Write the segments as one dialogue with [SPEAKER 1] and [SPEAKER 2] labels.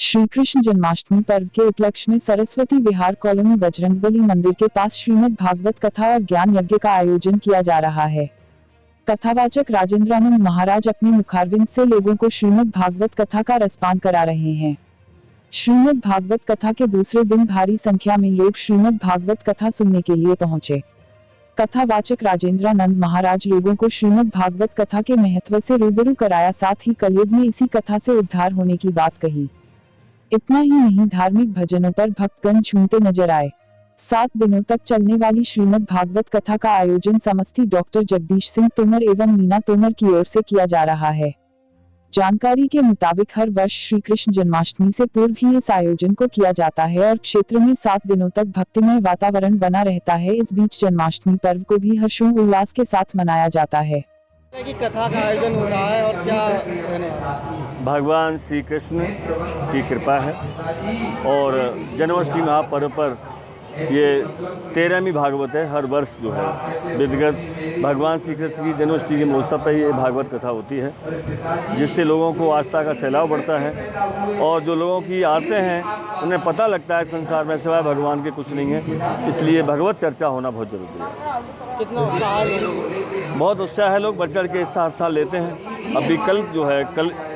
[SPEAKER 1] श्री कृष्ण जन्माष्टमी पर्व के उपलक्ष्य में सरस्वती विहार कॉलोनी बजरंगबली मंदिर के पास श्रीमद् भागवत कथा और ज्ञान यज्ञ का आयोजन किया जा रहा है। कथावाचक राजेंद्रानंद महाराज अपने मुखारविंद से लोगों को श्रीमद् भागवत कथा का रसपान करा रहे हैं। श्रीमद् भागवत कथा के दूसरे दिन भारी संख्या में लोग श्रीमद् भागवत कथा सुनने के लिए पहुंचे। कथावाचक राजेंद्रानंद महाराज लोगों को श्रीमद् भागवत कथा के महत्व से रूबरू कराया, साथ ही कलयुग में इसी कथा से उद्धार होने की बात कही। इतना ही नहीं, धार्मिक भजनों पर भक्तगण झूमते नजर आए। 7 दिनों तक चलने वाली श्रीमद् भागवत कथा का आयोजन समस्ती डॉक्टर जगदीश सिंह तोमर एवं मीना तोमर की ओर से किया जा रहा है। जानकारी के मुताबिक हर वर्ष श्री कृष्ण जन्माष्टमी से पूर्व ही इस आयोजन को किया जाता है और क्षेत्र में 7 दिनों तक भक्तिमय वातावरण बना रहता है। इस बीच जन्माष्टमी पर्व को भी हर्षोल्लास के साथ मनाया जाता है।
[SPEAKER 2] की कथा का आयोजन हो रहा है और क्या
[SPEAKER 3] भगवान श्री कृष्ण की कृपा है और जन्माष्टमी महापर्व पर ये 13वीं भागवत है। हर वर्ष जो है विधिवत भगवान श्री कृष्ण की जन्माष्टमी के महोत्सव पर ये भागवत कथा होती है, जिससे लोगों को आस्था का सैलाव बढ़ता है और जो लोगों की आते हैं उन्हें पता लगता है संसार में सिवाय भगवान के कुछ नहीं है। इसलिए भगवत चर्चा होना बहुत जरूरी है।
[SPEAKER 2] कितना उत्साह है?
[SPEAKER 3] बहुत उत्साह है, लोग बढ़ चढ़ के साथ लेते हैं। अभी कल जो है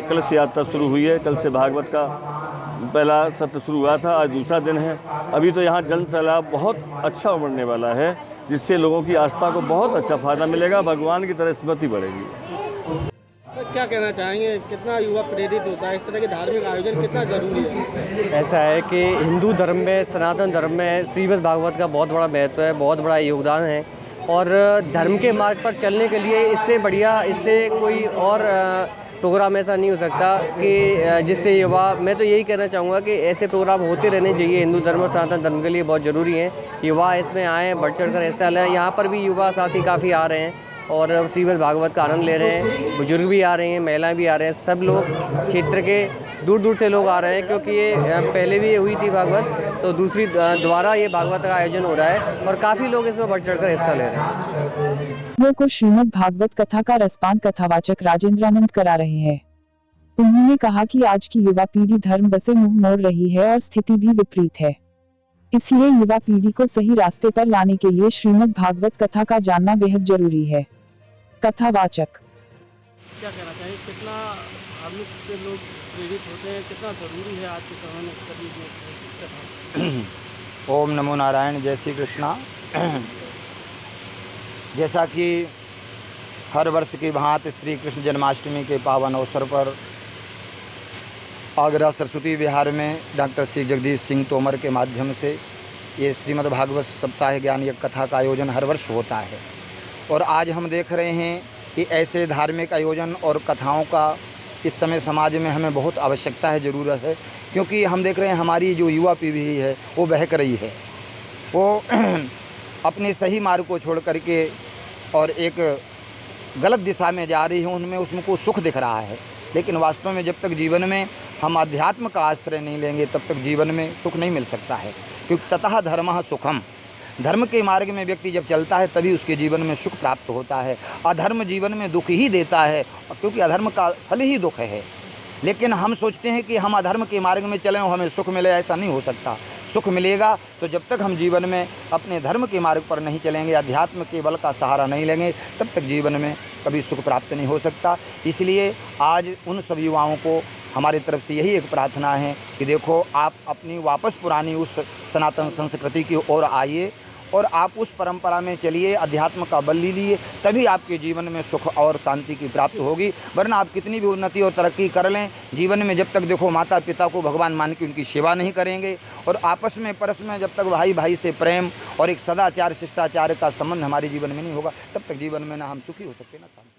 [SPEAKER 3] कलश यात्रा शुरू हुई है। कल से भागवत का पहला सत्र शुरू हुआ था, आज दूसरा दिन है। अभी तो यहाँ जन सैलाब बहुत अच्छा उमड़ने वाला है, जिससे लोगों की आस्था को बहुत अच्छा फायदा मिलेगा, भगवान की तरह स्मृति बढ़ेगी।
[SPEAKER 2] तो क्या कहना चाहेंगे, कितना युवा प्रेरित होता है, इस तरह के धार्मिक आयोजन कितना जरूरी है?
[SPEAKER 4] ऐसा है कि हिंदू धर्म में, सनातन धर्म में श्रीमद् भागवत का बहुत बड़ा महत्व है, बहुत बड़ा योगदान है और धर्म के मार्ग पर चलने के लिए इससे बढ़िया, इससे कोई और प्रोग्राम ऐसा नहीं हो सकता कि जिससे युवा, मैं तो यही कहना चाहूँगा कि ऐसे प्रोग्राम होते रहने चाहिए। हिंदू धर्म और सनातन धर्म के लिए बहुत ज़रूरी है। युवा इसमें आएँ, बढ़ चढ़ कर ऐसा लें। यहाँ पर भी युवा साथी काफ़ी आ रहे हैं और श्रीमद् भागवत का आनंद ले रहे हैं। बुजुर्ग भी आ रहे हैं, महिलाएं भी आ रहे हैं, सब लोग क्षेत्र के दूर दूर से लोग आ रहे हैं, क्योंकि ये पहले भी हुई थी भागवत, तो दूसरी दोबारा ये भागवत का आयोजन हो रहा है और काफ़ी लोग इसमें बढ़ चढ़ कर हिस्सा ले रहे हैं।
[SPEAKER 1] लोगों को श्रीमद् भागवत कथा का रसपान कथावाचक राजेंद्रानंद करा रहे हैं। उन्होंने कहा कि आज की युवा पीढ़ी धर्म बसे मुंह मोड़ रही है और स्थिति भी विपरीत है, इसलिए युवा पीढ़ी को सही रास्ते पर लाने के लिए श्रीमद् भागवत कथा का जानना बेहद जरूरी है। कथावाचक
[SPEAKER 2] क्या कहना चाहिए, कितना धार्मिक से लोग प्रेरित होते हैं, कितना जरूरी है आज के समय में?
[SPEAKER 5] ओम नमो नारायण, जय श्री कृष्णा। जैसा कि हर वर्ष की भांति श्री कृष्ण जन्माष्टमी के पावन अवसर पर आगरा सरस्वती विहार में डॉक्टर श्री जगदीश सिंह तोमर के माध्यम से ये श्रीमद् भागवत सप्ताह ज्ञान यज्ञ कथा का आयोजन हर वर्ष होता है और आज हम देख रहे हैं कि ऐसे धार्मिक आयोजन और कथाओं का इस समय समाज में हमें बहुत आवश्यकता है, ज़रूरत है, क्योंकि हम देख रहे हैं हमारी जो युवा पीढ़ी है वो बहक रही है। वो अपने सही मार्ग को छोड़ करके और एक गलत दिशा में जा रही है, उनमें उसको सुख दिख रहा है, लेकिन वास्तव में जब तक जीवन में हम अध्यात्म का आश्रय नहीं लेंगे तब तक जीवन में सुख नहीं मिल सकता है। क्योंकि ततः धर्मः सुखम, धर्म के मार्ग में व्यक्ति जब चलता है तभी उसके जीवन में सुख प्राप्त होता है। अधर्म जीवन में दुख ही देता है, क्योंकि अधर्म का फल ही दुख है। लेकिन हम सोचते हैं कि हम अधर्म के मार्ग में चलें और हमें सुख मिले, ऐसा नहीं हो सकता। सुख मिलेगा तो जब तक हम जीवन में अपने धर्म के मार्ग पर नहीं चलेंगे, अध्यात्म के बल का सहारा नहीं लेंगे, तब तक जीवन में कभी सुख प्राप्त नहीं हो सकता। इसलिए आज उन सब युवाओं को हमारी तरफ से यही एक प्रार्थना है कि देखो, आप अपनी वापस पुरानी उस सनातन संस्कृति की ओर आइए और आप उस परंपरा में चलिए, अध्यात्म का बल लीजिए, तभी आपके जीवन में सुख और शांति की प्राप्ति होगी। वरना आप कितनी भी उन्नति और तरक्की कर लें, जीवन में जब तक देखो माता पिता को भगवान मान के उनकी सेवा नहीं करेंगे और आपस में परस में जब तक भाई भाई से प्रेम और एक सदाचार शिष्टाचार का संबंध हमारे जीवन में नहीं होगा, तब तक जीवन में ना हम सुखी हो सकते ना शांति।